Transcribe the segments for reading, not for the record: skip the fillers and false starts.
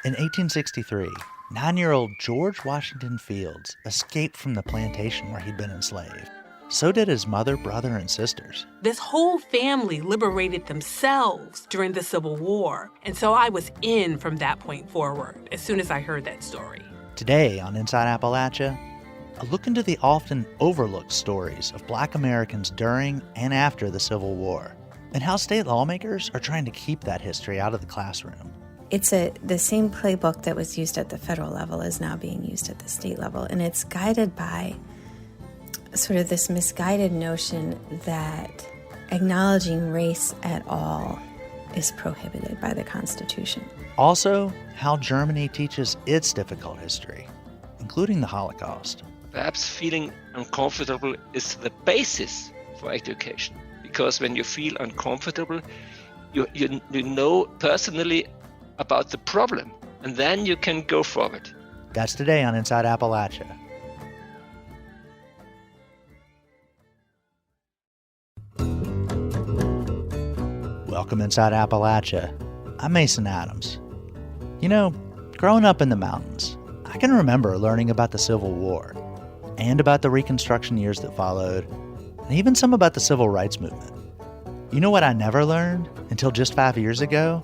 In 1863, 9-year-old George Washington Fields escaped from the plantation where he'd been enslaved. So did his mother, brother, and sisters. This whole family liberated themselves during the Civil War, and so I was in from that point forward as soon as I heard that story. Today on Inside Appalachia, a look into the often overlooked stories of Black Americans during and after the Civil War, and how state lawmakers are trying to keep that history out of the classroom. It's the same playbook that was used at the federal level is now being used at the state level, and it's guided by sort of this misguided notion that acknowledging race at all is prohibited by the Constitution. Also, how Germany teaches its difficult history, including the Holocaust. Perhaps feeling uncomfortable is the basis for education, because when you feel uncomfortable, you know personally about the problem, and then you can go forward. That's today on Inside Appalachia. Welcome inside Appalachia. I'm Mason Adams. You know, growing up in the mountains, I can remember learning about the Civil War and about the Reconstruction years that followed, and even some about the Civil Rights Movement. You know what I never learned until just 5 years ago?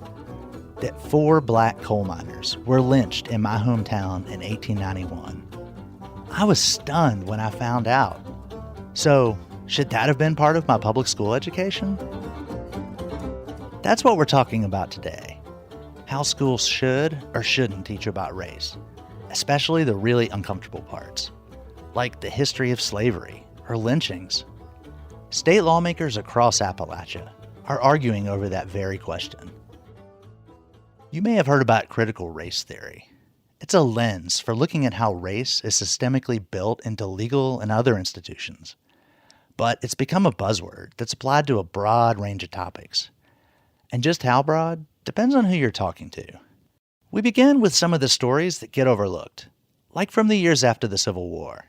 That 4 black coal miners were lynched in my hometown in 1891. I was stunned when I found out. So, should that have been part of my public school education? That's what we're talking about today. How schools should or shouldn't teach about race, especially the really uncomfortable parts, like the history of slavery or lynchings. State lawmakers across Appalachia are arguing over that very question. You may have heard about critical race theory. It's a lens for looking at how race is systemically built into legal and other institutions. But it's become a buzzword that's applied to a broad range of topics. And just how broad depends on who you're talking to. We begin with some of the stories that get overlooked, like from the years after the Civil War.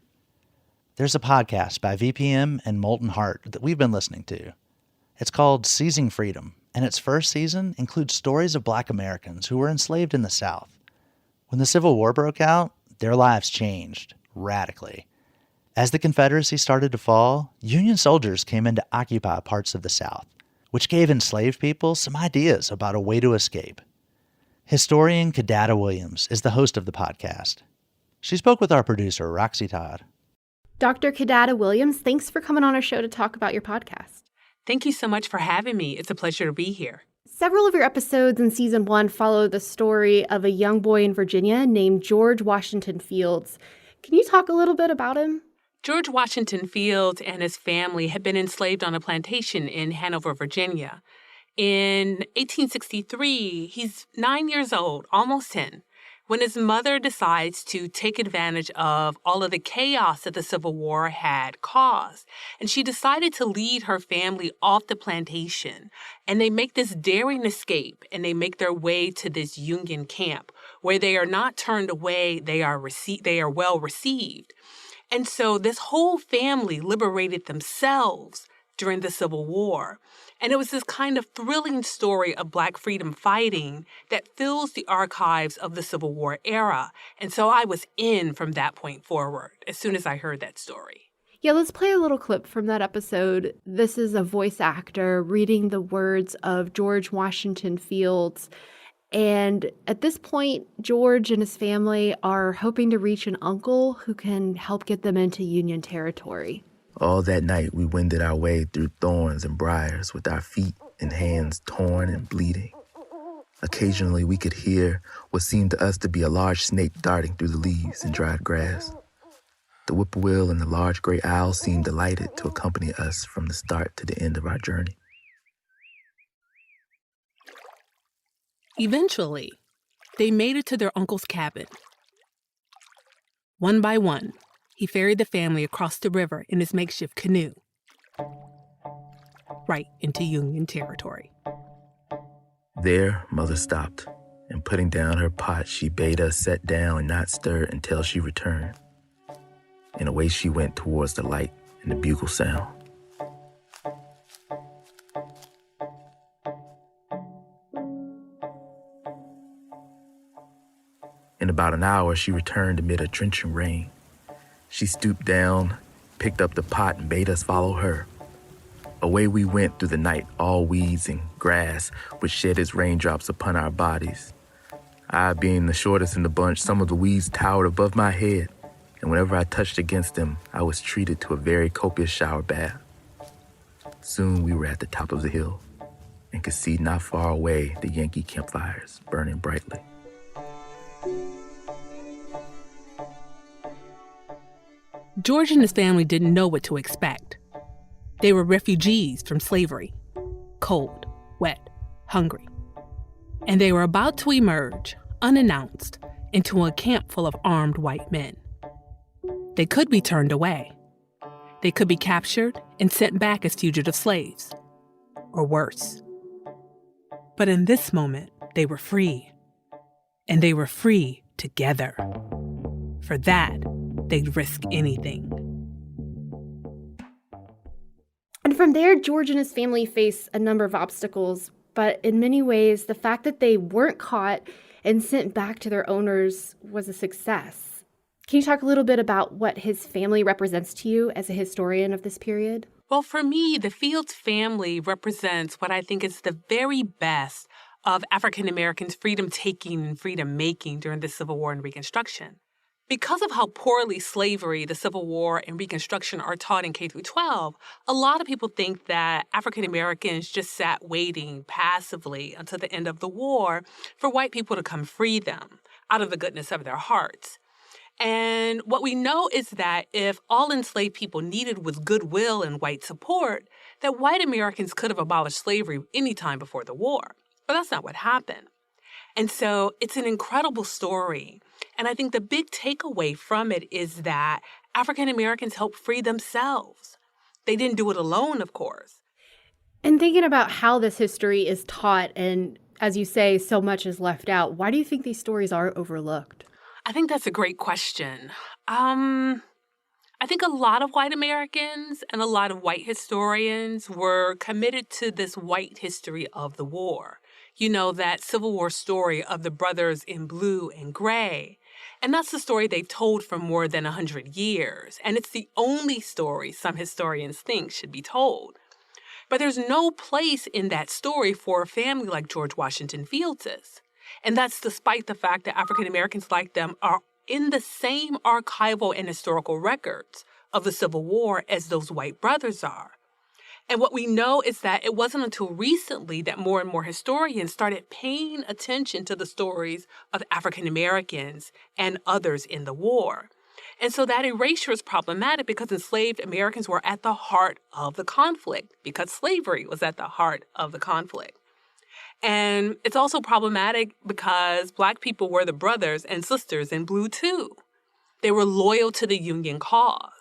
There's a podcast by VPM and Molten Heart that we've been listening to. It's called Seizing Freedom, and its first season includes stories of Black Americans who were enslaved in the South. When the Civil War broke out, their lives changed radically. As the Confederacy started to fall, Union soldiers came in to occupy parts of the South, which gave enslaved people some ideas about a way to escape. Historian Kidada Williams is the host of the podcast. She spoke with our producer, Roxy Todd. Dr. Kidada Williams, thanks for coming on our show to talk about your podcast. Thank you so much for having me. It's a pleasure to be here. Several of your episodes in Season 1 follow the story of a young boy in Virginia named George Washington Fields. Can you talk a little bit about him? George Washington Fields and his family had been enslaved on a plantation in Hanover, Virginia. In 1863, he's 9 years old, almost 10, when his mother decides to take advantage of all of the chaos that the Civil War had caused. And she decided to lead her family off the plantation. And they make this daring escape, and they make their way to this Union camp, where they are not turned away, they are well received. And so this whole family liberated themselves during the Civil War. And it was this kind of thrilling story of Black freedom fighting that fills the archives of the Civil War era. And so I was in from that point forward as soon as I heard that story. Yeah, let's play a little clip from that episode. This is a voice actor reading the words of George Washington Fields. And at this point, George and his family are hoping to reach an uncle who can help get them into Union territory. All that night, we wended our way through thorns and briars with our feet and hands torn and bleeding. Occasionally, we could hear what seemed to us to be a large snake darting through the leaves and dried grass. The whippoorwill and the large gray owl seemed delighted to accompany us from the start to the end of our journey. Eventually, they made it to their uncle's cabin. One by one, he ferried the family across the river in his makeshift canoe, right into Union territory. There, Mother stopped, and putting down her pot, she bade us sit down and not stir until she returned. And away she went towards the light and the bugle sound. In about an hour, she returned amid a drenching rain. She stooped down, picked up the pot, and bade us follow her. Away we went through the night, all weeds and grass, which shed its raindrops upon our bodies. I, being the shortest in the bunch, some of the weeds towered above my head, and whenever I touched against them, I was treated to a very copious shower bath. Soon we were at the top of the hill, and could see not far away the Yankee campfires burning brightly. George and his family didn't know what to expect. They were refugees from slavery, cold, wet, hungry. And they were about to emerge, unannounced, into a camp full of armed white men. They could be turned away. They could be captured and sent back as fugitive slaves, or worse. But in this moment, they were free. And they were free together. For that, they'd risk anything. And from there, George and his family faced a number of obstacles, but in many ways, the fact that they weren't caught and sent back to their owners was a success. Can you talk a little bit about what his family represents to you as a historian of this period? Well, for me, the Fields family represents what I think is the very best of African Americans' freedom-taking and freedom-making during the Civil War and Reconstruction. Because of how poorly slavery, the Civil War, and Reconstruction are taught in K through 12, a lot of people think that African Americans just sat waiting passively until the end of the war for white people to come free them out of the goodness of their hearts. And what we know is that if all enslaved people needed was goodwill and white support, that white Americans could have abolished slavery any time before the war. But that's not what happened. And so it's an incredible story. And I think the big takeaway from it is that African Americans helped free themselves. They didn't do it alone, of course. And thinking about how this history is taught and, as you say, so much is left out, why do you think these stories are overlooked? I think that's a great question. I think a lot of white Americans and a lot of white historians were committed to this white history of the war. You know, that Civil War story of the brothers in blue and gray. And that's the story they've told for more than 100 years. And it's the only story some historians think should be told. But there's no place in that story for a family like George Washington Fields'. And that's despite the fact that African Americans like them are in the same archival and historical records of the Civil War as those white brothers are. And what we know is that it wasn't until recently that more and more historians started paying attention to the stories of African Americans and others in the war. And so that erasure is problematic because enslaved Americans were at the heart of the conflict, because slavery was at the heart of the conflict. And it's also problematic because Black people were the brothers and sisters in blue, too. They were loyal to the Union cause.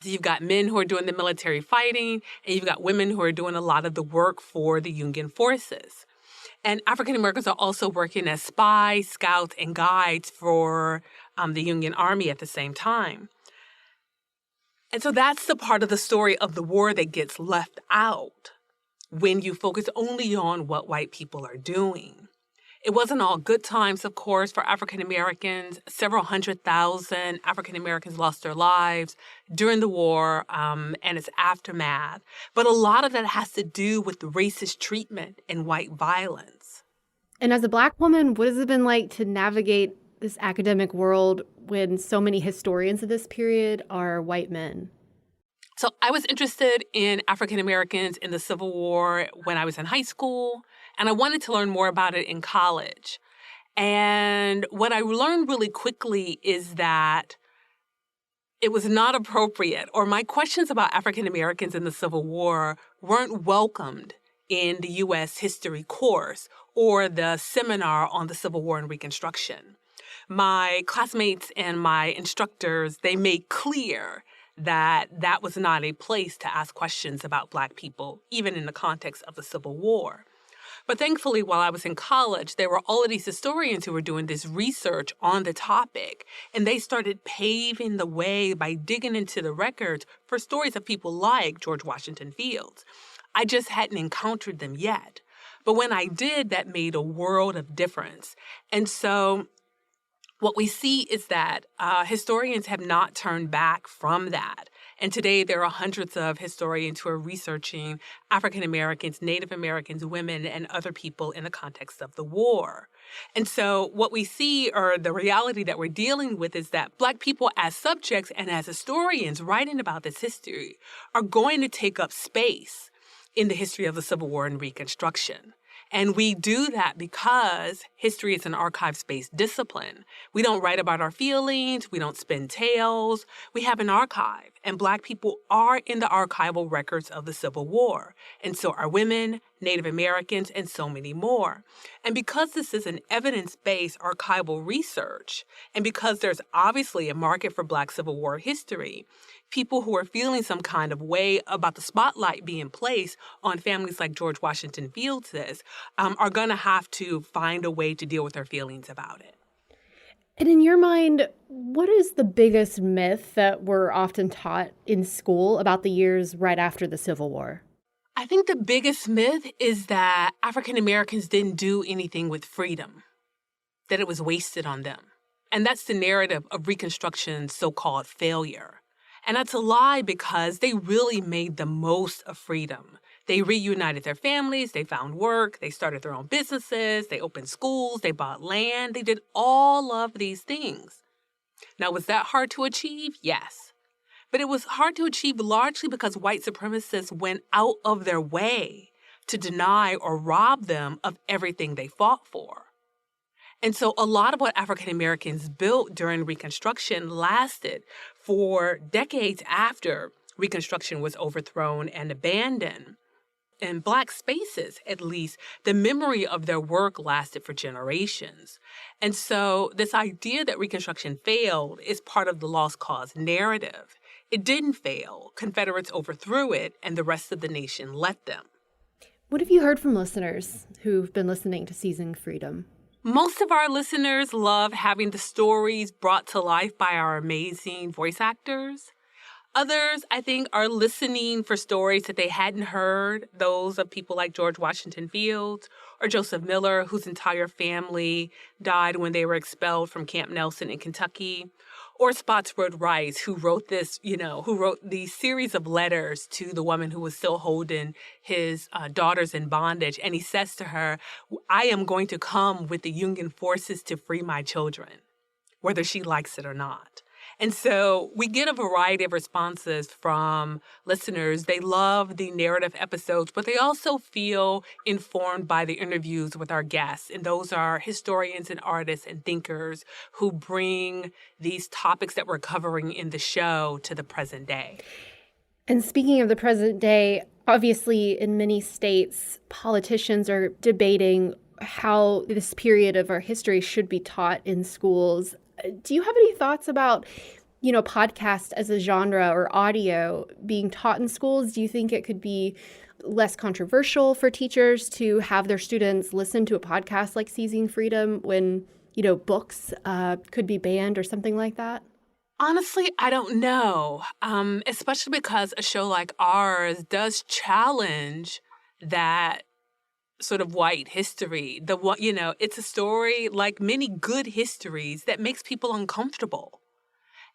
You've got men who are doing the military fighting, and you've got women who are doing a lot of the work for the Union forces. And African Americans are also working as spies, scouts, and guides for the Union Army at the same time. And so that's the part of the story of the war that gets left out when you focus only on what white people are doing. It wasn't all good times, of course, for African Americans. Several 100,000 African Americans lost their lives during the war and its aftermath. But a lot of that has to do with the racist treatment and white violence. And as a Black woman, what has it been like to navigate this academic world when so many historians of this period are white men? So I was interested in African Americans in the Civil War when I was in high school, and I wanted to learn more about it in college. And what I learned really quickly is that it was not appropriate, or my questions about African Americans in the Civil War weren't welcomed in the U.S. history course or the seminar on the Civil War and Reconstruction. My classmates and my instructors, they made clear that that was not a place to ask questions about Black people, even in the context of the Civil War. But thankfully, while I was in college, there were all of these historians who were doing this research on the topic, and they started paving the way by digging into the records for stories of people like George Washington Fields. I just hadn't encountered them yet. But when I did, that made a world of difference. And so what we see is that historians have not turned back from that. And today there are hundreds of historians who are researching African Americans, Native Americans, women, and other people in the context of the war. And so what we see, or the reality that we're dealing with, is that Black people as subjects and as historians writing about this history are going to take up space in the history of the Civil War and Reconstruction. And we do that because history is an archives-based discipline. We don't write about our feelings. We don't spin tales. We have an archive. And Black people are in the archival records of the Civil War. And so are women, Native Americans, and so many more. And because this is an evidence-based archival research, and because there's obviously a market for Black Civil War history, people who are feeling some kind of way about the spotlight being placed on families like George Washington Fields' are going to have to find a way to deal with their feelings about it. And in your mind, what is the biggest myth that we're often taught in school about the years right after the Civil War? I think the biggest myth is that African Americans didn't do anything with freedom, that it was wasted on them. And that's the narrative of Reconstruction's so-called failure. And that's a lie, because they really made the most of freedom. They reunited their families, they found work, they started their own businesses, they opened schools, they bought land, they did all of these things. Now, was that hard to achieve? Yes. But it was hard to achieve largely because white supremacists went out of their way to deny or rob them of everything they fought for. And so a lot of what African Americans built during Reconstruction lasted for decades after Reconstruction was overthrown and abandoned. In Black spaces, at least, the memory of their work lasted for generations. And so this idea that Reconstruction failed is part of the lost cause narrative. It didn't fail. Confederates overthrew it, and the rest of the nation let them. What have you heard from listeners who've been listening to Seizing Freedom? Most of our listeners love having the stories brought to life by our amazing voice actors. Others, I think, are listening for stories that they hadn't heard, those of people like George Washington Fields or Joseph Miller, whose entire family died when they were expelled from Camp Nelson in Kentucky, or Spotswood Rice, who wrote these series of letters to the woman who was still holding his daughters in bondage. And he says to her, "I am going to come with the Union forces to free my children," whether she likes it or not. And so we get a variety of responses from listeners. They love the narrative episodes, but they also feel informed by the interviews with our guests. And those are historians and artists and thinkers who bring these topics that we're covering in the show to the present day. And speaking of the present day, obviously in many states, politicians are debating how this period of our history should be taught in schools. Do you have any thoughts about, podcast as a genre or audio being taught in schools? Do you think it could be less controversial for teachers to have their students listen to a podcast like Seizing Freedom when, books could be banned or something like that? Honestly, I don't know, especially because a show like ours does challenge that sort of white history. It's a story, like many good histories, that makes people uncomfortable.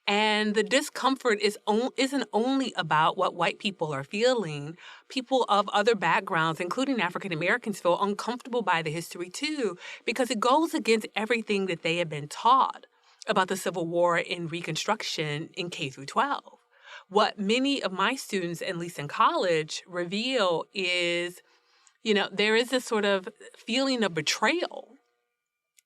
And the discomfort isn't only about what white people are feeling. People of other backgrounds, including African Americans, feel uncomfortable by the history too, because it goes against everything that they have been taught about the Civil War and Reconstruction in K through 12. What many of my students, at least in college, reveal is there is this sort of feeling of betrayal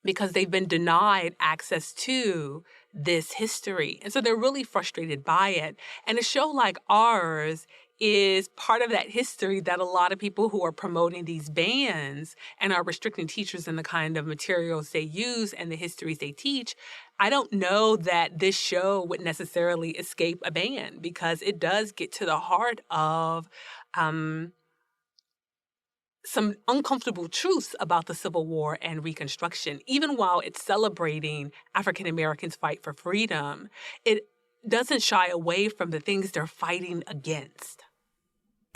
because they've been denied access to this history. And so they're really frustrated by it. And a show like ours is part of that history that a lot of people who are promoting these bans and are restricting teachers in the kind of materials they use and the histories they teach, I don't know that this show would necessarily escape a ban, because it does get to the heart of some uncomfortable truths about the Civil War and Reconstruction. Even while it's celebrating African Americans' fight for freedom, it doesn't shy away from the things they're fighting against.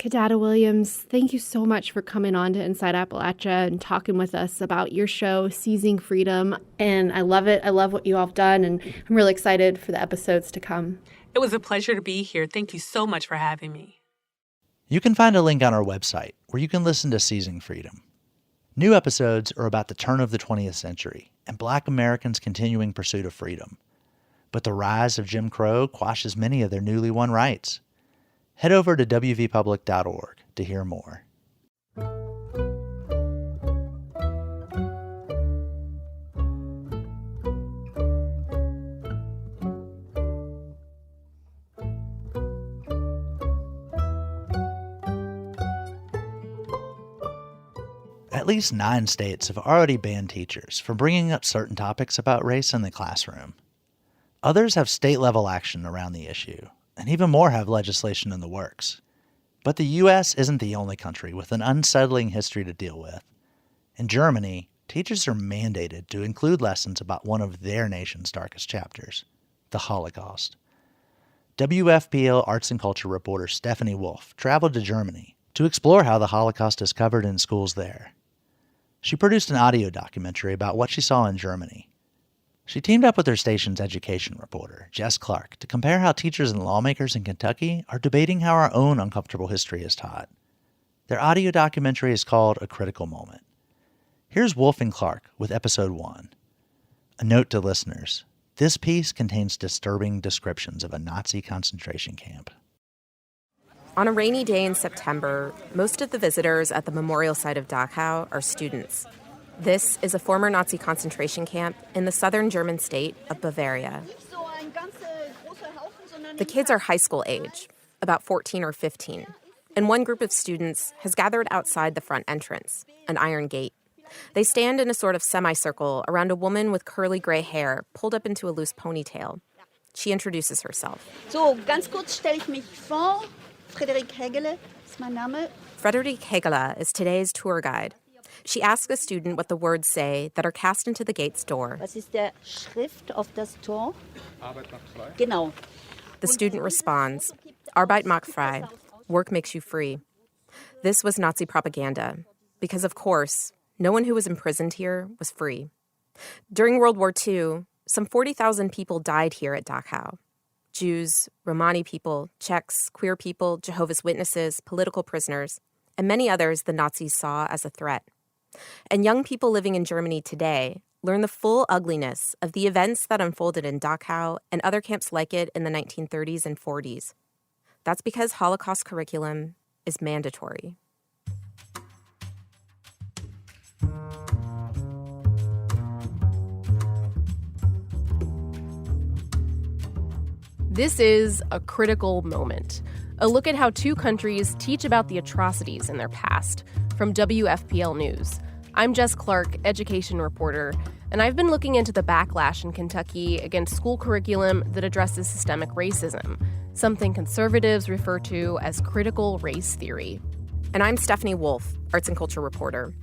Kidada Williams, thank you so much for coming on to Inside Appalachia and talking with us about your show, Seizing Freedom. And I love it. I love what you all have done, and I'm really excited for the episodes to come. It was a pleasure to be here. Thank you so much for having me. You can find a link on our website where you can listen to Seizing Freedom. New episodes are about the turn of the 20th century and Black Americans' continuing pursuit of freedom. But the rise of Jim Crow quashes many of their newly won rights. Head over to wvpublic.org to hear more. At least 9 states have already banned teachers from bringing up certain topics about race in the classroom. Others have state-level action around the issue, and even more have legislation in the works. But the U.S. isn't the only country with an unsettling history to deal with. In Germany, teachers are mandated to include lessons about one of their nation's darkest chapters, the Holocaust. WFPL arts and culture reporter Stephanie Wolf traveled to Germany to explore how the Holocaust is covered in schools there. She produced an audio documentary about what she saw in Germany. She teamed up with her station's education reporter, Jess Clark, to compare how teachers and lawmakers in Kentucky are debating how our own uncomfortable history is taught. Their audio documentary is called A Critical Moment. Here's Wolf and Clark with Episode 1. A note to listeners, this piece contains disturbing descriptions of a Nazi concentration camp. On a rainy day in September, most of the visitors at the memorial site of Dachau are students. This is a former Nazi concentration camp in the southern German state of Bavaria. The kids are high school age, about 14 or 15, and one group of students has gathered outside the front entrance, an iron gate. They stand in a sort of semicircle around a woman with curly gray hair pulled up into a loose ponytail. She introduces herself. So, ganz kurz stelle ich mich vor. Friederike Hegele ist mein Name. Friederike Hegele is today's tour guide. She asks a student what the words say that are cast into the gate's door. Was ist der Schrift auf das Tor? Arbeit macht frei. Genau. The student responds, Arbeit macht frei. Work makes you free. This was Nazi propaganda, because of course, no one who was imprisoned here was free. During World War II, some 40,000 people died here at Dachau. Jews, Romani people, Czechs, queer people, Jehovah's Witnesses, political prisoners, and many others the Nazis saw as a threat. And young people living in Germany today learn the full ugliness of the events that unfolded in Dachau and other camps like it in the 1930s and 40s. That's because Holocaust curriculum is mandatory. This is A Critical Moment, a look at how 2 countries teach about the atrocities in their past, from WFPL News. I'm Jess Clark, education reporter, and I've been looking into the backlash in Kentucky against school curriculum that addresses systemic racism, something conservatives refer to as critical race theory. And I'm Stephanie Wolf, arts and culture reporter.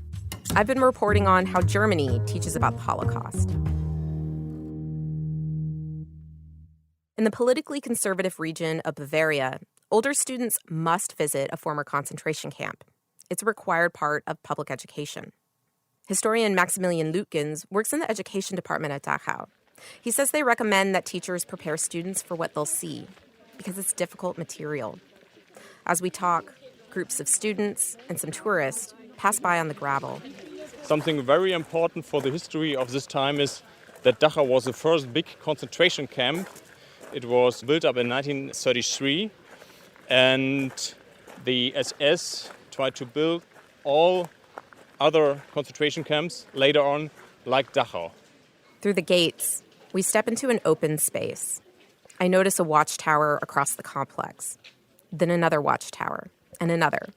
I've been reporting on how Germany teaches about the Holocaust. In the politically conservative region of Bavaria, older students must visit a former concentration camp. It's a required part of public education. Historian Maximilian Lütkens works in the education department at Dachau. He says they recommend that teachers prepare students for what they'll see, because it's difficult material. As we talk, groups of students and some tourists pass by on the gravel. Something very important for the history of this time is that Dachau was the first big concentration camp. It was built up in 1933, and the SS tried to build all other concentration camps later on, like Dachau. Through the gates, we step into an open space. I notice a watchtower across the complex, then another watchtower, and another.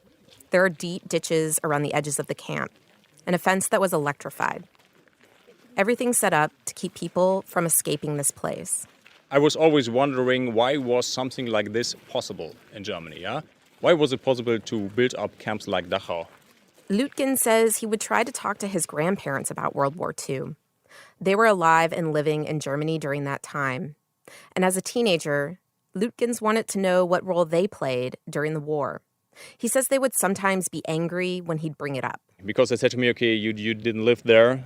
There are deep ditches around the edges of the camp, and a fence that was electrified. Everything's set up to keep people from escaping this place. I was always wondering, why was something like this possible in Germany, yeah? Why was it possible to build up camps like Dachau? Lütgen says he would try to talk to his grandparents about World War II. They were alive and living in Germany during that time. And as a teenager, Lütgens wanted to know what role they played during the war. He says they would sometimes be angry when he'd bring it up. Because they said to me, okay, you didn't live there.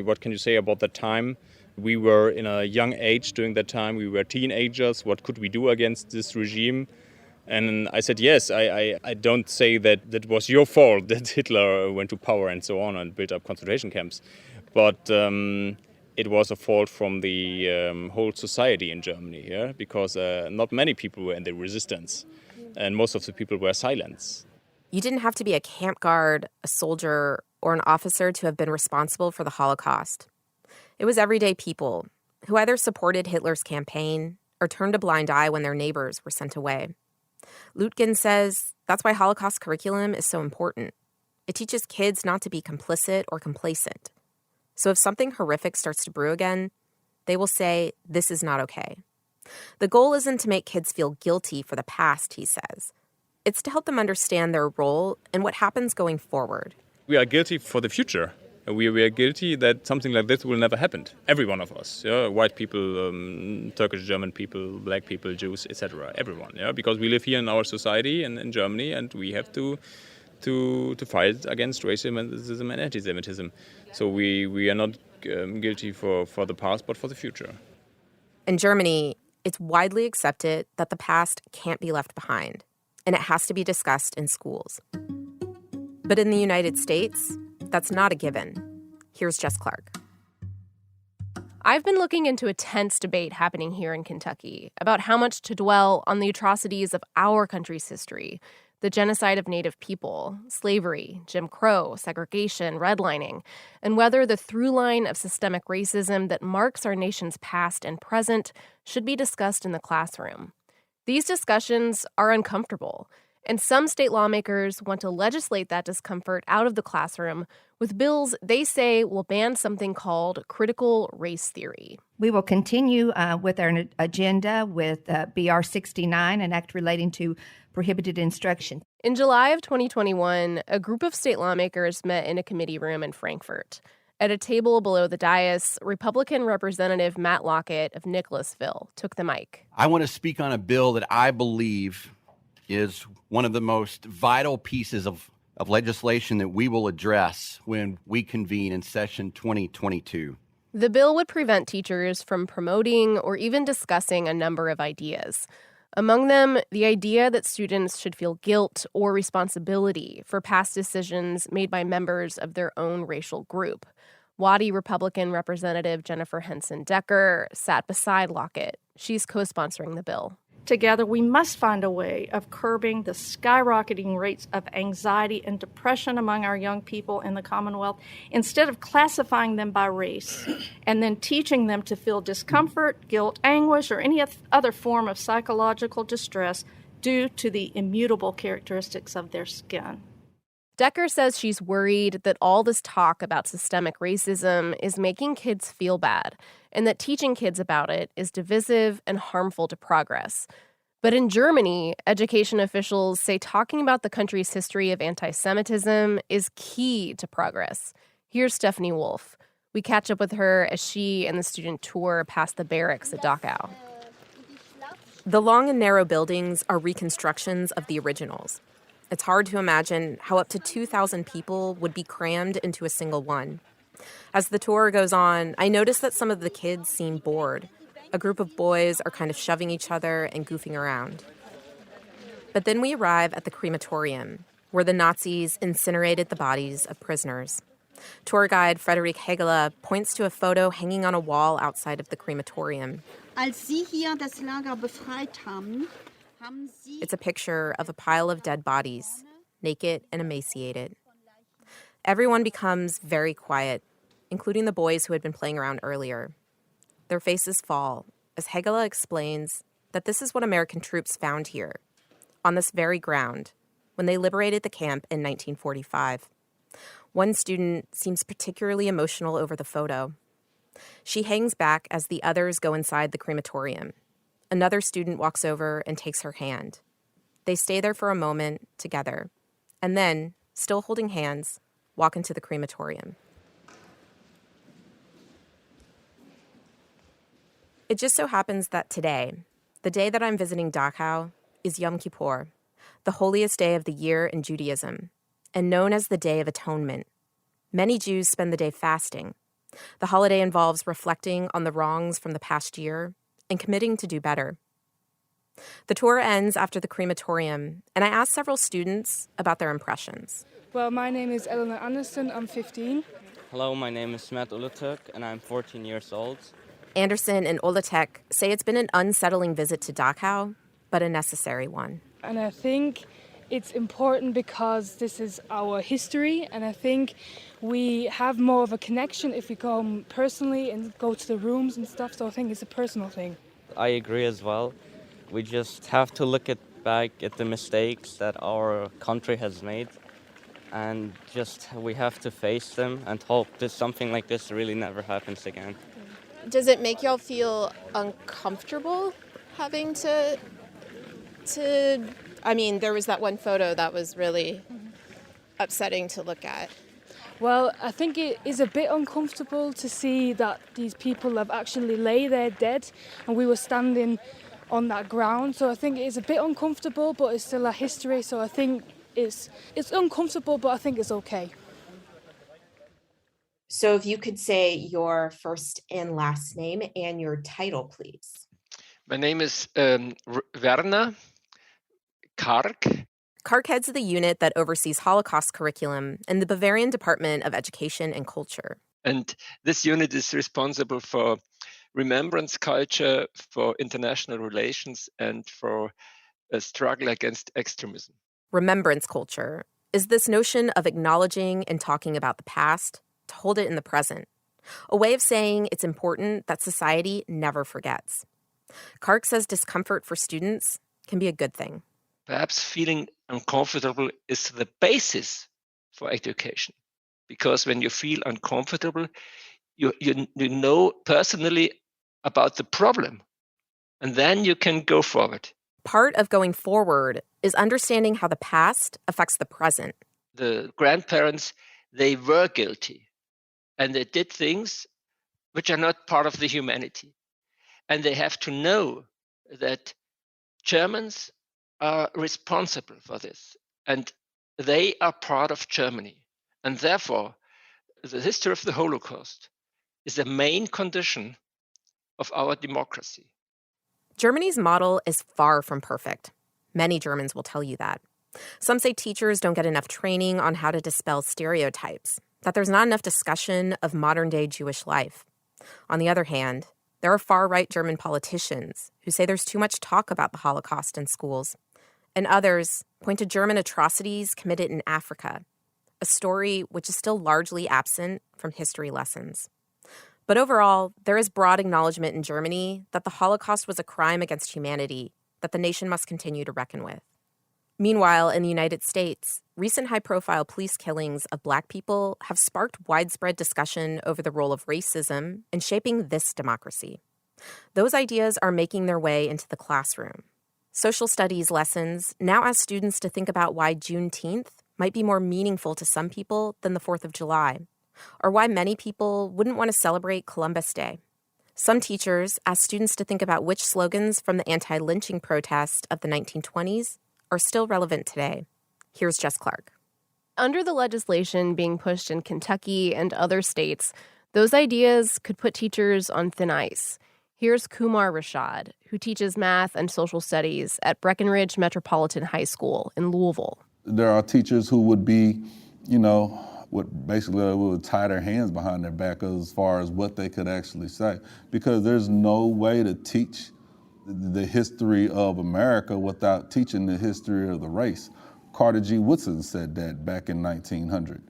What can you say about that time? We were in a young age during that time. We were teenagers. What could we do against this regime? And I said, yes, I don't say that that was your fault that Hitler went to power and so on and built up concentration camps. But it was a fault from the whole society in Germany, yeah? Because not many people were in the resistance. And most of the people were silent. You didn't have to be a camp guard, a soldier, or an officer to have been responsible for the Holocaust. It was everyday people who either supported Hitler's campaign or turned a blind eye when their neighbors were sent away. Lutgen says that's why Holocaust curriculum is so important. It teaches kids not to be complicit or complacent. So if something horrific starts to brew again, they will say, this is not okay. The goal isn't to make kids feel guilty for the past, he says. It's to help them understand their role and what happens going forward. We are guilty for the future. We are guilty that something like this will never happen. Every one of us, yeah? White people, Turkish, German people, black people, Jews, etc. Everyone, yeah? Because we live here in our society and in Germany, and we have to fight against racism and anti-Semitism. So we are not guilty for the past, but for the future. In Germany, it's widely accepted that the past can't be left behind, and it has to be discussed in schools. But in the United States, that's not a given. Here's Jess Clark. I've been looking into a tense debate happening here in Kentucky about how much to dwell on the atrocities of our country's history, the genocide of Native people, slavery, Jim Crow, segregation, redlining, and whether the through line of systemic racism that marks our nation's past and present should be discussed in the classroom. These discussions are uncomfortable, and some state lawmakers want to legislate that discomfort out of the classroom with bills they say will ban something called critical race theory. We will continue with our agenda with BR 69, an act relating to prohibited instruction. In July of 2021, a group of state lawmakers met in a committee room in Frankfurt. At a table below the dais, Republican Representative Matt Lockett of Nicholasville took the mic. I want to speak on a bill that I believe is one of the most vital pieces of legislation that we will address when we convene in session 2022. The bill would prevent teachers from promoting or even discussing a number of ideas. Among them, the idea that students should feel guilt or responsibility for past decisions made by members of their own racial group. Waddy Republican Representative Jennifer Henson Decker sat beside Lockett. She's co-sponsoring the bill. Together, we must find a way of curbing the skyrocketing rates of anxiety and depression among our young people in the Commonwealth instead of classifying them by race and then teaching them to feel discomfort, guilt, anguish, or any other form of psychological distress due to the immutable characteristics of their skin. Decker says she's worried that all this talk about systemic racism is making kids feel bad and that teaching kids about it is divisive and harmful to progress. But in Germany, education officials say talking about the country's history of anti-Semitism is key to progress. Here's Stephanie Wolf. We catch up with her as she and the student tour past the barracks at Dachau. The long and narrow buildings are reconstructions of the originals. It's hard to imagine how up to 2,000 people would be crammed into a single one. As the tour goes on, I notice that some of the kids seem bored. A group of boys are kind of shoving each other and goofing around. But then we arrive at the crematorium, where the Nazis incinerated the bodies of prisoners. Tour guide Friederike Hegele points to a photo hanging on a wall outside of the crematorium. Als Sie hier das Lager befreit haben, It's a picture of a pile of dead bodies, naked and emaciated. Everyone becomes very quiet, including the boys who had been playing around earlier. Their faces fall as Hegele explains that this is what American troops found here, on this very ground, when they liberated the camp in 1945. One student seems particularly emotional over the photo. She hangs back as the others go inside the crematorium. Another student walks over and takes her hand. They stay there for a moment together, and then, still holding hands, walk into the crematorium. It just so happens that today, the day that I'm visiting Dachau, is Yom Kippur, the holiest day of the year in Judaism, and known as the Day of Atonement. Many Jews spend the day fasting. The holiday involves reflecting on the wrongs from the past year and committing to do better. The tour ends after the crematorium, and I asked several students about their impressions. Well, my name is Eleanor Anderson. I'm 15. Hello, my name is Smet Ulatuk, and I'm 14 years old. Anderson and Olatek say it's been an unsettling visit to Dachau, but a necessary one. And I think it's important because this is our history, and I think we have more of a connection if we come personally and go to the rooms and stuff, so I think it's a personal thing. I agree as well. We just have to look back at the mistakes that our country has made, and we have to face them and hope that something like this really never happens again. Does it make y'all feel uncomfortable having to I mean, there was that one photo that was really upsetting to look at. Well, I think it is a bit uncomfortable to see that these people have actually lay there dead, and we were standing on that ground. So I think it is a bit uncomfortable, but it's still a history. So I think it's uncomfortable, but I think it's okay. So if you could say your first and last name and your title, please. My name is Werner Kark. Kark heads the unit that oversees Holocaust curriculum in the Bavarian Department of Education and Culture. And this unit is responsible for remembrance culture, for international relations, and for a struggle against extremism. Remembrance culture is this notion of acknowledging and talking about the past to hold it in the present, a way of saying it's important that society never forgets. Kark says discomfort for students can be a good thing. Perhaps feeling uncomfortable is the basis for education, because when you feel uncomfortable, you know personally about the problem, and then you can go forward. Part of going forward is understanding how the past affects the present. The grandparents, they were guilty, and they did things which are not part of the humanity. And they have to know that Germans are responsible for this, and they are part of Germany. And therefore, the history of the Holocaust is the main condition of our democracy. Germany's model is far from perfect. Many Germans will tell you that. Some say teachers don't get enough training on how to dispel stereotypes, that there's not enough discussion of modern-day Jewish life. On the other hand, there are far-right German politicians who say there's too much talk about the Holocaust in schools. And others point to German atrocities committed in Africa, a story which is still largely absent from history lessons. But overall, there is broad acknowledgement in Germany that the Holocaust was a crime against humanity that the nation must continue to reckon with. Meanwhile, in the United States, recent high-profile police killings of Black people have sparked widespread discussion over the role of racism in shaping this democracy. Those ideas are making their way into the classroom. Social studies lessons now ask students to think about why Juneteenth might be more meaningful to some people than the 4th of July, or why many people wouldn't want to celebrate Columbus Day. Some teachers ask students to think about which slogans from the anti-lynching protest of the 1920s are still relevant today. Here's Jess Clark. Under the legislation being pushed in Kentucky and other states, those ideas could put teachers on thin ice. Here's Kumar Rashad, who teaches math and social studies at Breckenridge Metropolitan High School in Louisville. There are teachers who would be, would tie their hands behind their back as far as what they could actually say, because there's no way to teach the history of America without teaching the history of the race. Carter G. Woodson said that back in 1900.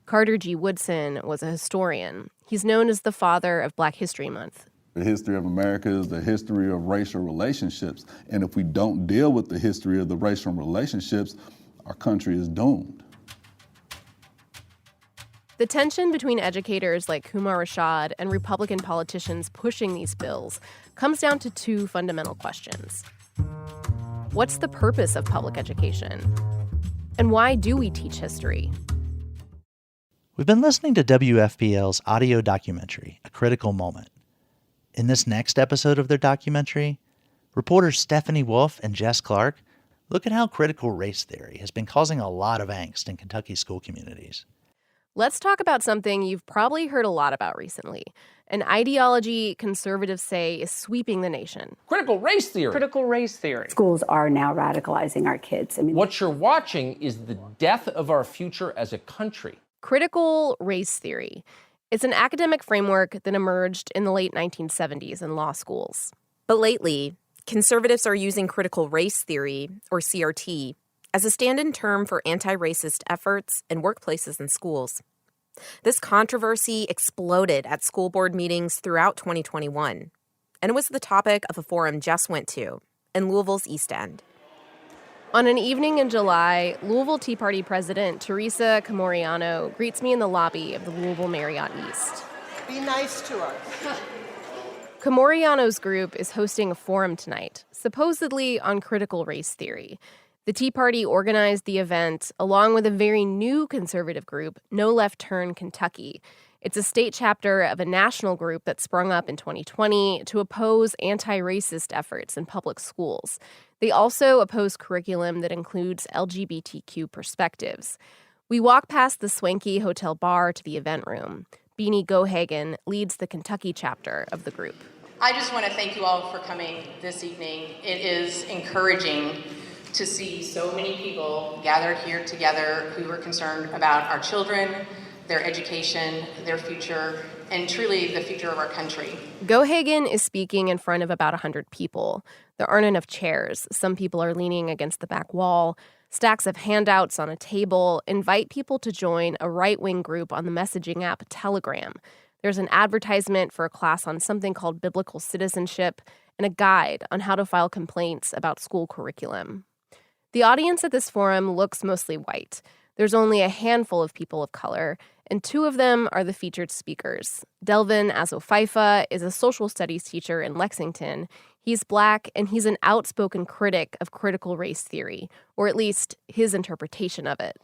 Carter G. Woodson was a historian. He's known as the father of Black History Month. The history of America is the history of racial relationships. And if we don't deal with the history of the racial relationships, our country is doomed. The tension between educators like Kumar Rashad and Republican politicians pushing these bills comes down to two fundamental questions. What's the purpose of public education? And why do we teach history? We've been listening to WFPL's audio documentary, A Critical Moment. In this next episode of their documentary, reporters Stephanie Wolf and Jess Clark Look at how critical race theory has been causing a lot of angst in Kentucky school communities. Let's talk about something you've probably heard a lot about recently, an ideology conservatives say is sweeping the nation. Critical race theory. Critical race theory. Schools are now radicalizing our kids. What you're watching is the death of our future as a country. Critical race theory. It's an academic framework that emerged in the late 1970s in law schools. But lately, conservatives are using critical race theory, or CRT, as a stand-in term for anti-racist efforts in workplaces and schools. This controversy exploded at school board meetings throughout 2021, and it was the topic of a forum Jess went to in Louisville's East End. On an evening in July, Louisville Tea Party President Teresa Camoriano greets me in the lobby of the Louisville Marriott East. Be nice to us. Camoriano's group is hosting a forum tonight, supposedly on critical race theory. The Tea Party organized the event along with a very new conservative group, No Left Turn Kentucky. It's a state chapter of a national group that sprung up in 2020 to oppose anti-racist efforts in public schools. They also oppose curriculum that includes LGBTQ perspectives. We walk past the swanky hotel bar to the event room. Beanie Gohagen leads the Kentucky chapter of the group. I just want to thank you all for coming this evening. It is encouraging to see so many people gathered here together who are concerned about our children, their education, their future, and truly the future of our country. Gohagen is speaking in front of about 100 people. There aren't enough chairs. Some people are leaning against the back wall. Stacks of handouts on a table invite people to join a right-wing group on the messaging app Telegram. There's an advertisement for a class on something called biblical citizenship and a guide on how to file complaints about school curriculum. The audience at this forum looks mostly white. There's only a handful of people of color, and two of them are the featured speakers. Delvin Azofaifa is a social studies teacher in Lexington. He's Black, and he's an outspoken critic of critical race theory, or at least his interpretation of it.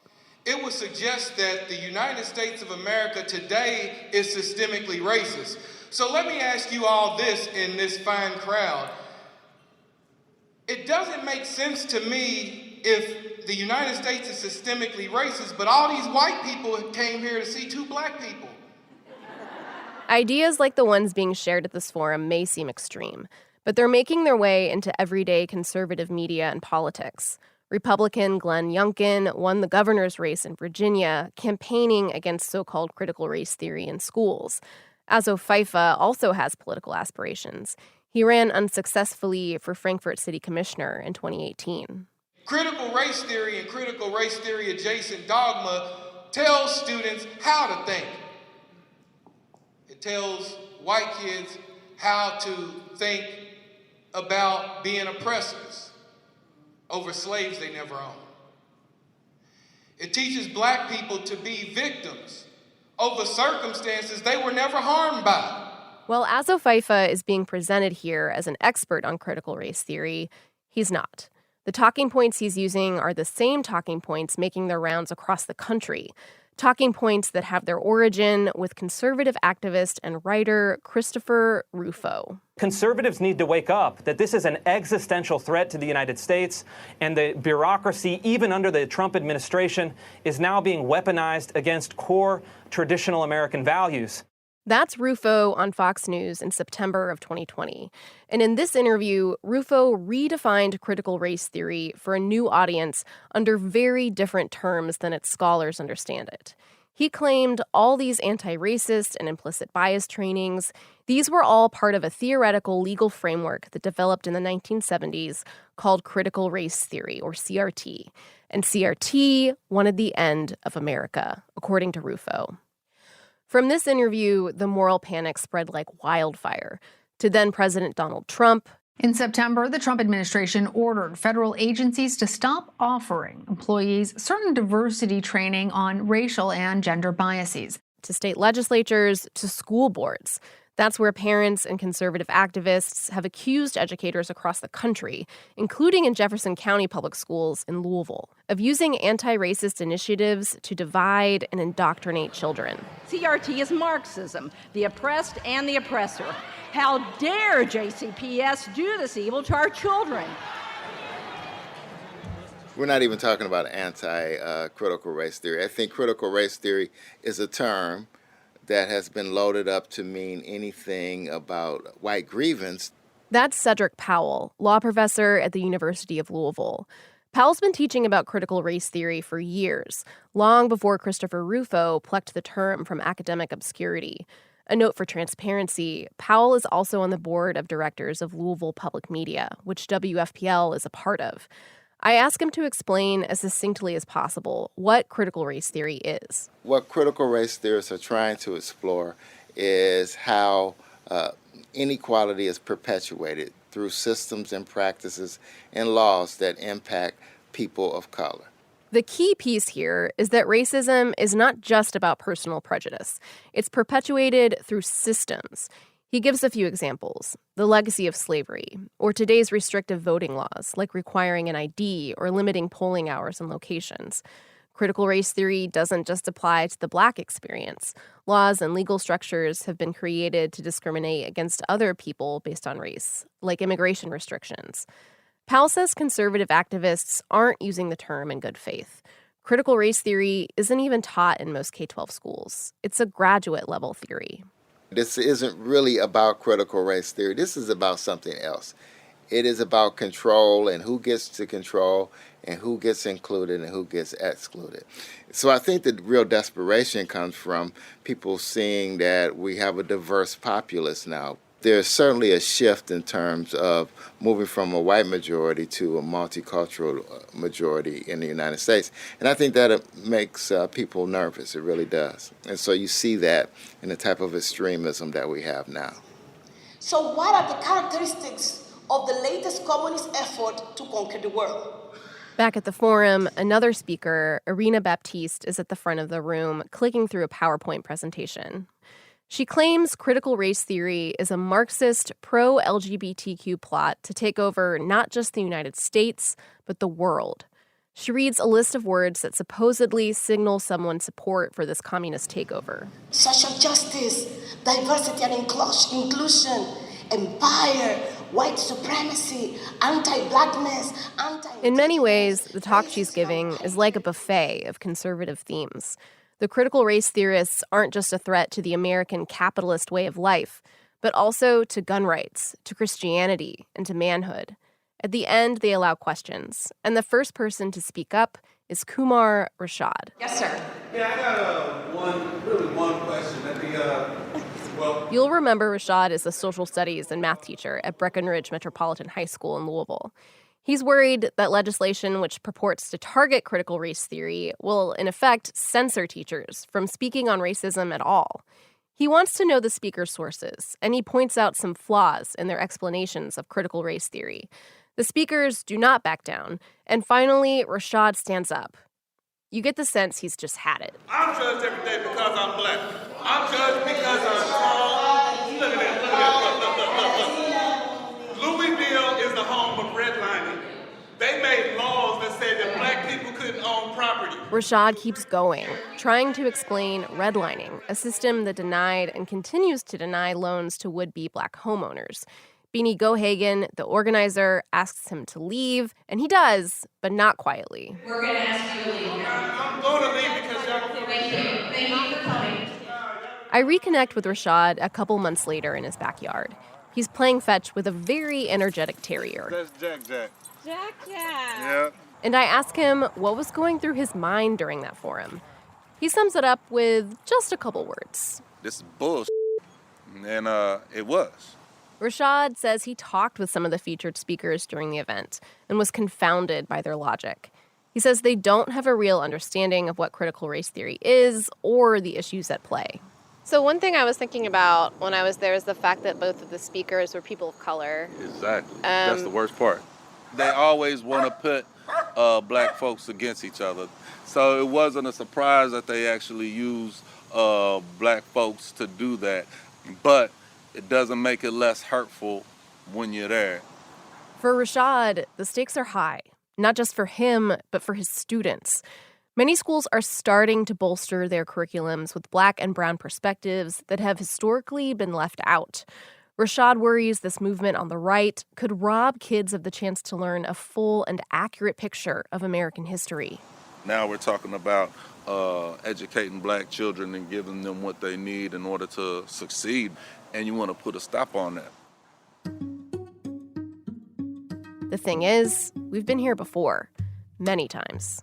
It would suggest that the United States of America today is systemically racist. So let me ask you all this in this fine crowd. It doesn't make sense to me if the United States is systemically racist, but all these white people came here to see two black people. Ideas like the ones being shared at this forum may seem extreme, but they're making their way into everyday conservative media and politics. Republican Glenn Youngkin won the governor's race in Virginia, campaigning against so-called critical race theory in schools. Azofaifa also has political aspirations. He ran unsuccessfully for Frankfort City Commissioner in 2018. Critical race theory and critical race theory adjacent dogma tells students how to think. It tells white kids how to think about being oppressors over slaves they never owned. It teaches black people to be victims over circumstances they were never harmed by. While Azofaifa is being presented here as an expert on critical race theory, he's not. The talking points he's using are the same talking points making their rounds across the country, talking points that have their origin with conservative activist and writer Christopher Rufo. Conservatives need to wake up that this is an existential threat to the United States, and the bureaucracy, even under the Trump administration, is now being weaponized against core traditional American values. That's Rufo on Fox News in September of 2020. And in this interview, Rufo redefined critical race theory for a new audience under very different terms than its scholars understand it. He claimed all these anti-racist and implicit bias trainings, these were all part of a theoretical legal framework that developed in the 1970s called critical race theory, or CRT. And CRT wanted the end of America, according to Rufo. From this interview, the moral panic spread like wildfire to then President Donald Trump. In September, the Trump administration ordered federal agencies to stop offering employees certain diversity training on racial and gender biases. To state legislatures, to school boards. That's where parents and conservative activists have accused educators across the country, including in Jefferson County Public Schools in Louisville, of using anti-racist initiatives to divide and indoctrinate children. CRT is Marxism, the oppressed and the oppressor. How dare JCPS do this evil to our children? We're not even talking about anti-critical race theory. I think critical race theory is a term that has been loaded up to mean anything about white grievance. That's Cedric Powell, law professor at the University of Louisville. Powell's been teaching about critical race theory for years, long before Christopher Rufo plucked the term from academic obscurity. A note for transparency, Powell is also on the board of directors of Louisville Public Media, which WFPL is a part of. I asked him to explain as succinctly as possible what critical race theory is. What critical race theorists are trying to explore is how inequality is perpetuated through systems and practices and laws that impact people of color. The key piece here is that racism is not just about personal prejudice. It's perpetuated through systems. He gives a few examples: the legacy of slavery, or today's restrictive voting laws, like requiring an ID or limiting polling hours and locations. Critical race theory doesn't just apply to the Black experience. Laws and legal structures have been created to discriminate against other people based on race, like immigration restrictions. Powell says conservative activists aren't using the term in good faith. Critical race theory isn't even taught in most K-12 schools. It's a graduate-level theory. This isn't really about critical race theory. This is about something else. It is about control and who gets to control and who gets included and who gets excluded. So I think the real desperation comes from people seeing that we have a diverse populace now. There's certainly a shift in terms of moving from a white majority to a multicultural majority in the United States. And I think that it makes people nervous. It really does. And so you see that in the type of extremism that we have now. So what are the characteristics of the latest communist effort to conquer the world? Back at the forum, another speaker, Irina Baptiste, is at the front of the room, clicking through a PowerPoint presentation. She claims critical race theory is a Marxist pro-LGBTQ plot to take over not just the United States, but the world. She reads a list of words that supposedly signal someone's support for this communist takeover. Social justice, diversity and inclusion, empire, white supremacy, anti-blackness, In many ways, the talk she's giving is like a buffet of conservative themes. The critical race theorists aren't just a threat to the American capitalist way of life, but also to gun rights, to Christianity, and to manhood. At the end, they allow questions, and the first person to speak up is Kumar Rashad. Yes, sir. Yeah, I got one question. You'll remember Rashad is a social studies and math teacher at Breckenridge Metropolitan High School in Louisville. He's worried that legislation which purports to target critical race theory will, in effect, censor teachers from speaking on racism at all. He wants to know the speaker's sources, and he points out some flaws in their explanations of critical race theory. The speakers do not back down, and finally, Rashad stands up. You get the sense he's just had it. I'm judged every day because I'm Black. I'm judged because I'm tall. Look at that, look. Louisville is the home of redlining. They made laws that said that Black people couldn't own property. Rashad keeps going, trying to explain redlining, a system that denied and continues to deny loans to would-be Black homeowners. Beanie Gohagan, the organizer, asks him to leave, and he does, but not quietly. We're going to ask you to leave now. I'm going to leave because y'all... Thank you. Thank you for coming. I reconnect with Rashad a couple months later in his backyard. He's playing fetch with a very energetic terrier. That's Jack. Jack. Yeah. And I ask him what was going through his mind during that forum. He sums it up with just a couple words. This is bullshit. And it was. Rashad says he talked with some of the featured speakers during the event and was confounded by their logic. He says they don't have a real understanding of what critical race theory is or the issues at play. So one thing I was thinking about when I was there is the fact that both of the speakers were people of color. Exactly. That's the worst part. They always want to put Black folks against each other. So it wasn't a surprise that they actually used Black folks to do that. But it doesn't make it less hurtful when you're there. For Rashad, the stakes are high, not just for him, but for his students. Many schools are starting to bolster their curriculums with Black and brown perspectives that have historically been left out. Rashad worries this movement on the right could rob kids of the chance to learn a full and accurate picture of American history. Now we're talking about educating black children and giving them what they need in order to succeed, and you want to put a stop on that. The thing is, we've been here before, many times.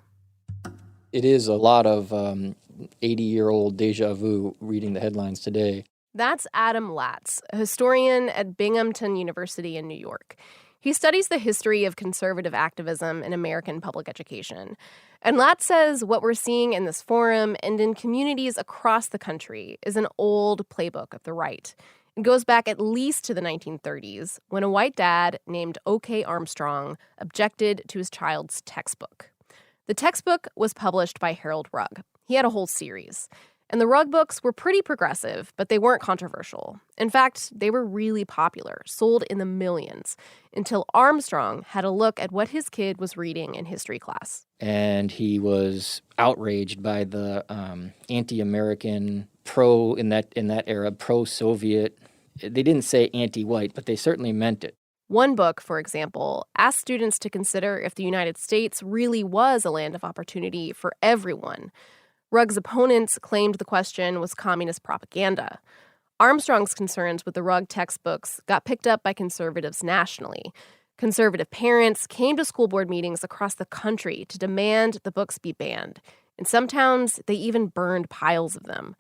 It is a lot of 80-year-old deja vu reading the headlines today. That's Adam Latz, a historian at Binghamton University in New York. He studies the history of conservative activism in American public education. And Latz says what we're seeing in this forum and in communities across the country is an old playbook of the right. It goes back at least to the 1930s, when a white dad named O.K. Armstrong objected to his child's textbook. The textbook was published by Harold Rugg. He had a whole series. And the Rugg books were pretty progressive, but they weren't controversial. In fact, they were really popular, sold in the millions, until Armstrong had a look at what his kid was reading in history class. And he was outraged by the anti-American, in that era, pro-Soviet. They didn't say anti-white, but they certainly meant it. One book, for example, asked students to consider if the United States really was a land of opportunity for everyone. Rugg's opponents claimed the question was communist propaganda. Armstrong's concerns with the Rugg textbooks got picked up by conservatives nationally. Conservative parents came to school board meetings across the country to demand the books be banned. In some towns, they even burned piles of them.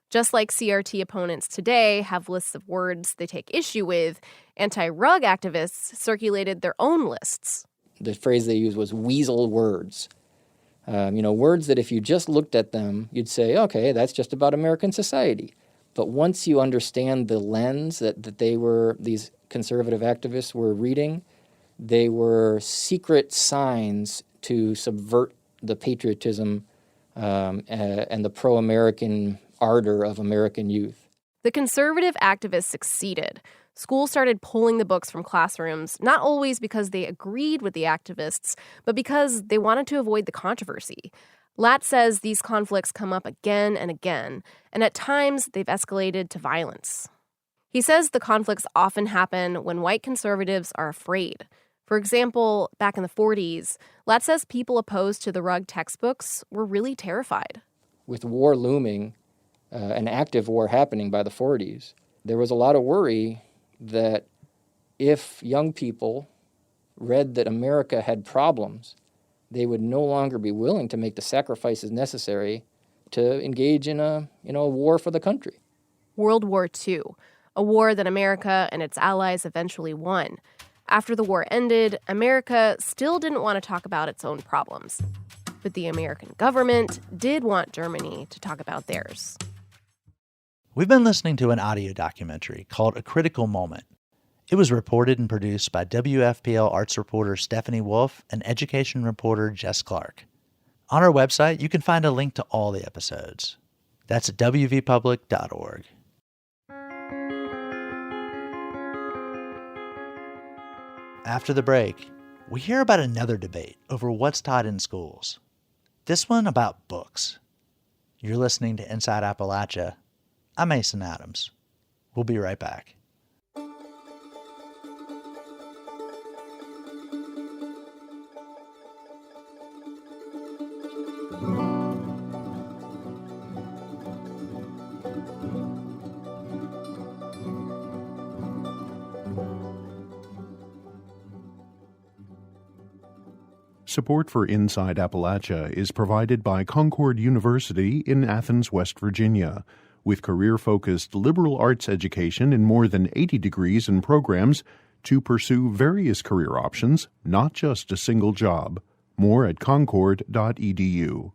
Just like CRT opponents today have lists of words they take issue with, anti-Rugg activists circulated their own lists. The phrase they used was weasel words. Words that if you just looked at them, you'd say, okay, that's just about American society. But once you understand the lens that these conservative activists were reading, they were secret signs to subvert the patriotism and the pro-American ardor of American youth. The conservative activists succeeded. Schools started pulling the books from classrooms, not always because they agreed with the activists, but because they wanted to avoid the controversy. Latz says these conflicts come up again and again, and at times they've escalated to violence. He says the conflicts often happen when white conservatives are afraid. For example, back in the 40s, Latz says people opposed to the Rugg textbooks were really terrified. With war looming, an active war happening by the 40s, there was a lot of worry that if young people read that America had problems, they would no longer be willing to make the sacrifices necessary to engage in a war for the country. World War II, a war that America and its allies eventually won. After the war ended, America still didn't want to talk about its own problems. But the American government did want Germany to talk about theirs. We've been listening to an audio documentary called A Critical Moment. It was reported and produced by WFPL arts reporter Stephanie Wolf and education reporter Jess Clark. On our website, you can find a link to all the episodes. That's at wvpublic.org. After the break, we hear about another debate over what's taught in schools. This one about books. You're listening to Inside Appalachia. I'm Mason Adams. We'll be right back. Support for Inside Appalachia is provided by Concord University in Athens, West Virginia. With career-focused liberal arts education in more than 80 degrees and programs to pursue various career options, not just a single job. More at concord.edu.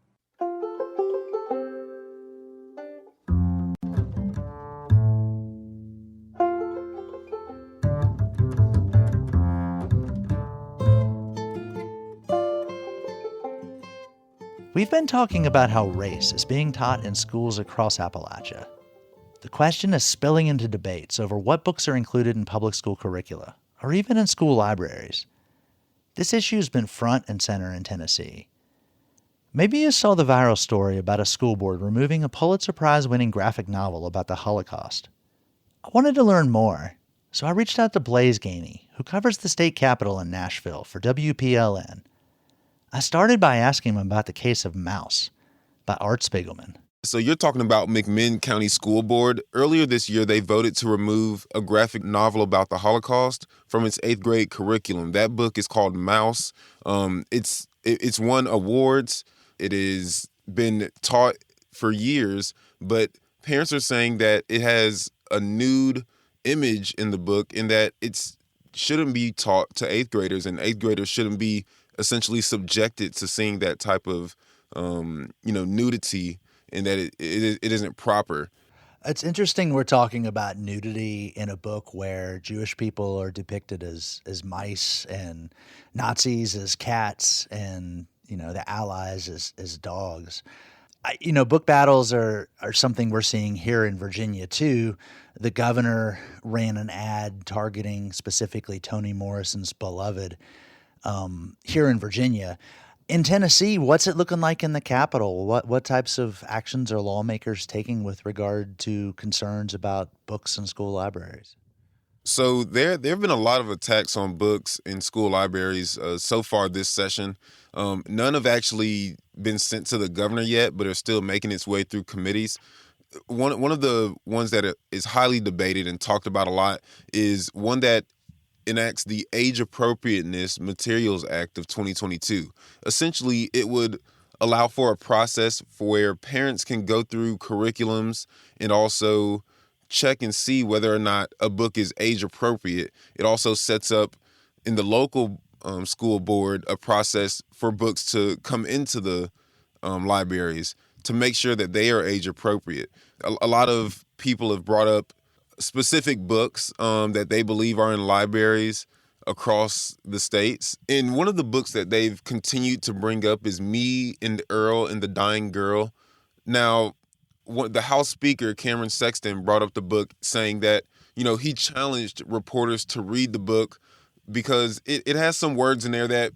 We've been talking about how race is being taught in schools across Appalachia. The question is spilling into debates over what books are included in public school curricula, or even in school libraries. This issue has been front and center in Tennessee. Maybe you saw the viral story about a school board removing a Pulitzer Prize-winning graphic novel about the Holocaust. I wanted to learn more, So I reached out to Blaze Gainey, who covers the state capitol in Nashville for WPLN. I started by asking him about the case of Mouse by Art Spiegelman. So you're talking about McMinn County School Board. Earlier this year, they voted to remove a graphic novel about the Holocaust from its 8th grade curriculum. That book is called Mouse. It's won awards. It has been taught for years, but parents are saying that it has a nude image in the book and that it shouldn't be taught to 8th graders, and 8th graders shouldn't be essentially subjected to seeing that type of nudity, and that it isn't proper. It's interesting we're talking about nudity in a book where Jewish people are depicted as mice and Nazis as cats and, the Allies as dogs. Book battles are something we're seeing here in Virginia, too. The governor ran an ad targeting specifically Toni Morrison's Beloved here in Virginia. In Tennessee, what's it looking like in the Capitol? What types of actions are lawmakers taking with regard to concerns about books in school libraries? So there have been a lot of attacks on books in school libraries so far this session. None have actually been sent to the governor yet, but are still making its way through committees. One of the ones that is highly debated and talked about a lot is one that enacts the Age Appropriateness Materials Act of 2022. Essentially, it would allow for a process for where parents can go through curriculums and also check and see whether or not a book is age appropriate. It also sets up in the local school board a process for books to come into the libraries to make sure that they are age appropriate. A lot of people have brought up specific books that they believe are in libraries across the states. And one of the books that they've continued to bring up is Me and Earl and the Dying Girl. Now, the House Speaker, Cameron Sexton, brought up the book saying that, he challenged reporters to read the book because it has some words in there that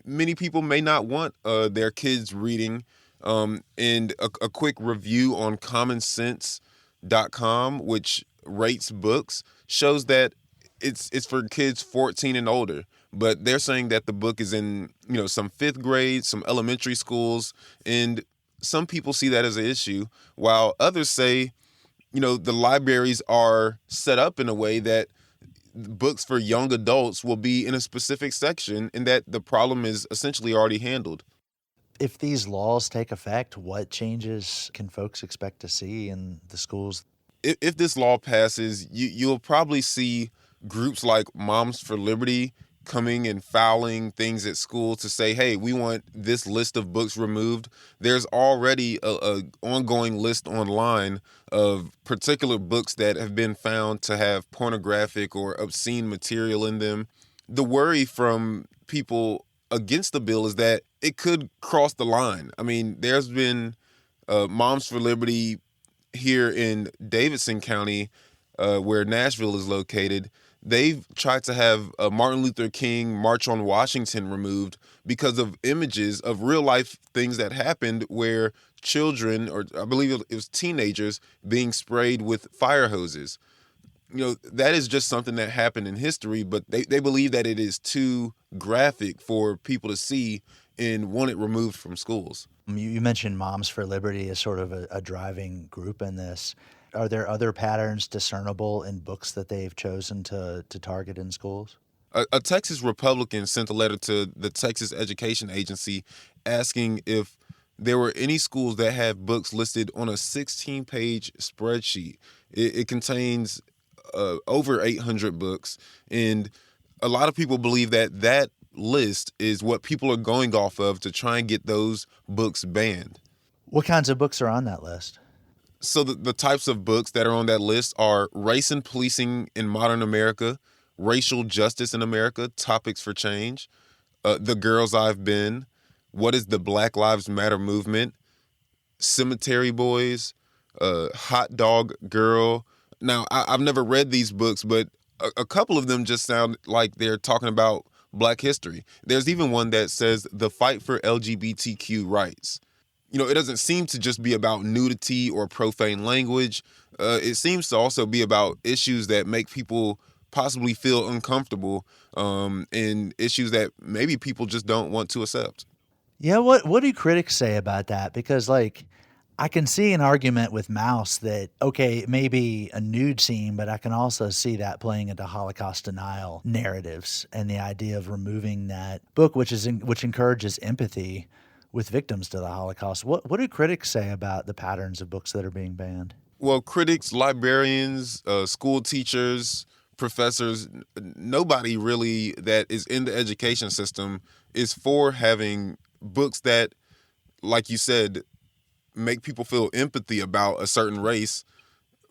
many people may not want their kids reading. And a quick review on commonsense.com, which rates books, shows that it's for kids 14 and older, but they're saying that the book is in some 5th grade, some elementary schools, and some people see that as an issue, while others say the libraries are set up in a way that books for young adults will be in a specific section and that the problem is essentially already handled. If these laws take effect, what changes can folks expect to see in the schools? If this law passes, you'll probably see groups like Moms for Liberty coming and filing things at school to say, hey, we want this list of books removed. There's already a ongoing list online of particular books that have been found to have pornographic or obscene material in them. The worry from people against the bill is that it could cross the line. I mean, there's been Moms for Liberty here in Davidson County, where Nashville is located. They've tried to have a Martin Luther King March on Washington removed because of images of real life things that happened where children, or I believe it was teenagers, being sprayed with fire hoses. That is just something that happened in history, but they believe that it is too graphic for people to see and want it removed from schools. You mentioned Moms for Liberty as sort of a driving group in this. Are there other patterns discernible in books that they've chosen to target in schools? A Texas Republican sent a letter to the Texas Education Agency asking if there were any schools that have books listed on a 16-page spreadsheet. It contains over 800 books, and a lot of people believe that list is what people are going off of to try and get those books banned. What kinds of books are on that list? So the types of books that are on that list are Race and Policing in Modern America, Racial Justice in America, Topics for Change, The Girls I've Been, What is the Black Lives Matter Movement, Cemetery Boys, Hot Dog Girl. Now, I've never read these books, but a couple of them just sound like they're talking about Black history. There's even one that says The Fight for LGBTQ Rights. It doesn't seem to just be about nudity or profane language. It seems to also be about issues that make people possibly feel uncomfortable in issues that maybe people just don't want to accept. Yeah, what do critics say about that? Because, like, I can see an argument with Mouse that, okay, it may be a nude scene, but I can also see that playing into Holocaust denial narratives and the idea of removing that book, which encourages empathy with victims to the Holocaust. What do critics say about the patterns of books that are being banned? Well, critics, librarians, school teachers, professors, nobody really that is in the education system is for having books that, like you said, make people feel empathy about a certain race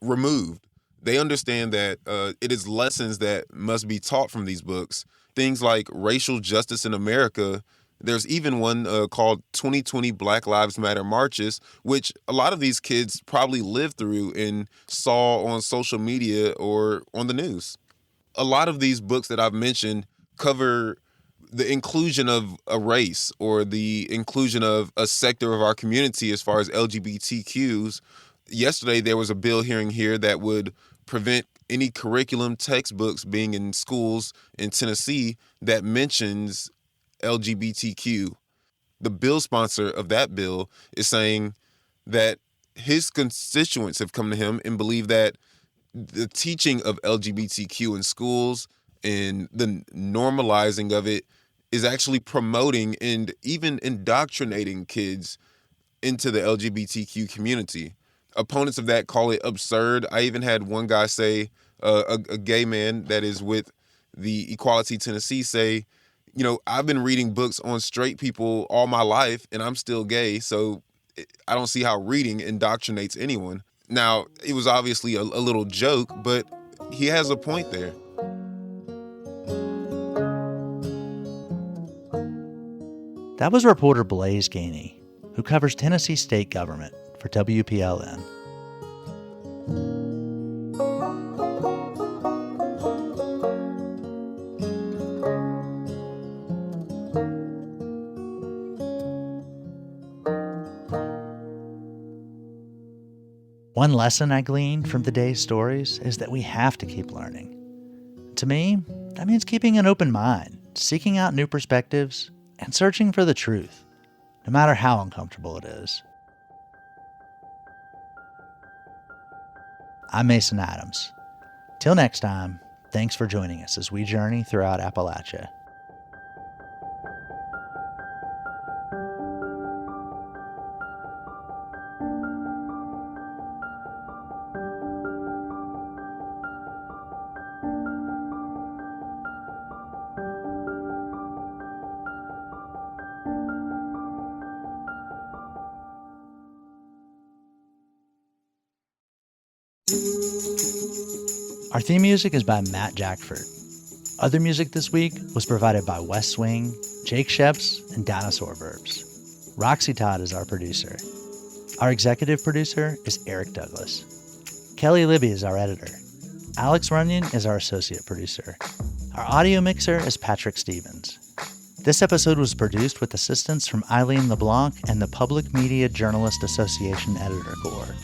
removed. They understand that it is lessons that must be taught from these books. Things like racial justice in America. There's even one called 2020 Black Lives Matter Marches, which a lot of these kids probably lived through and saw on social media or on the news. A lot of these books that I've mentioned cover the inclusion of a race or the inclusion of a sector of our community as far as LGBTQs. Yesterday, there was a bill hearing here that would prevent any curriculum textbooks being in schools in Tennessee that mentions LGBTQ. The bill sponsor of that bill is saying that his constituents have come to him and believe that the teaching of LGBTQ in schools and the normalizing of it is actually promoting and even indoctrinating kids into the LGBTQ community. Opponents of that call it absurd. I even had one guy say, a gay man that is with the Equality Tennessee say, you know, I've been reading books on straight people all my life and I'm still gay, so I don't see how reading indoctrinates anyone. Now, it was obviously a little joke, but he has a point there. That was reporter Blaise Gainey, who covers Tennessee state government for WPLN. One lesson I gleaned from the day's stories is that we have to keep learning. To me, that means keeping an open mind, seeking out new perspectives, and searching for the truth, no matter how uncomfortable it is. I'm Mason Adams. Till next time, thanks for joining us as we journey throughout Appalachia. Our theme music is by Matt Jackford. Other music this week was provided by West Swing, Jake Sheps, and Dinosaur Verbs. Roxy Todd is our producer. Our executive producer is Eric Douglas. Kelly Libby is our editor. Alex Runyon is our associate producer. Our audio mixer is Patrick Stevens. This episode was produced with assistance from Eileen LeBlanc and the Public Media Journalist Association Editor Corps.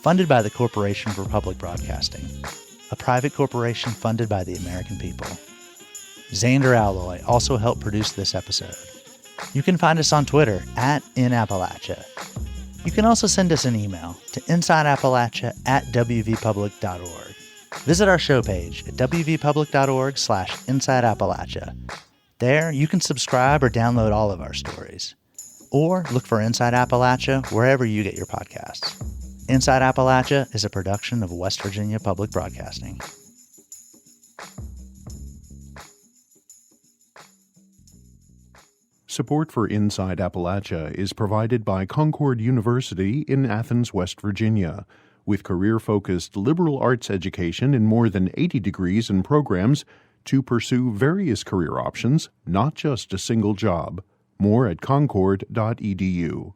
Funded by the Corporation for Public Broadcasting, a private corporation funded by the American people. Xander Alloy also helped produce this episode. You can find us on Twitter @InAppalachia. You can also send us an email to insideappalachia@wvpublic.org. Visit our show page at wvpublic.org/InsideAppalachia. There, you can subscribe or download all of our stories. Or look for Inside Appalachia wherever you get your podcasts. Inside Appalachia is a production of West Virginia Public Broadcasting. Support for Inside Appalachia is provided by Concord University in Athens, West Virginia, with career-focused liberal arts education in more than 80 degrees and programs to pursue various career options, not just a single job. More at concord.edu.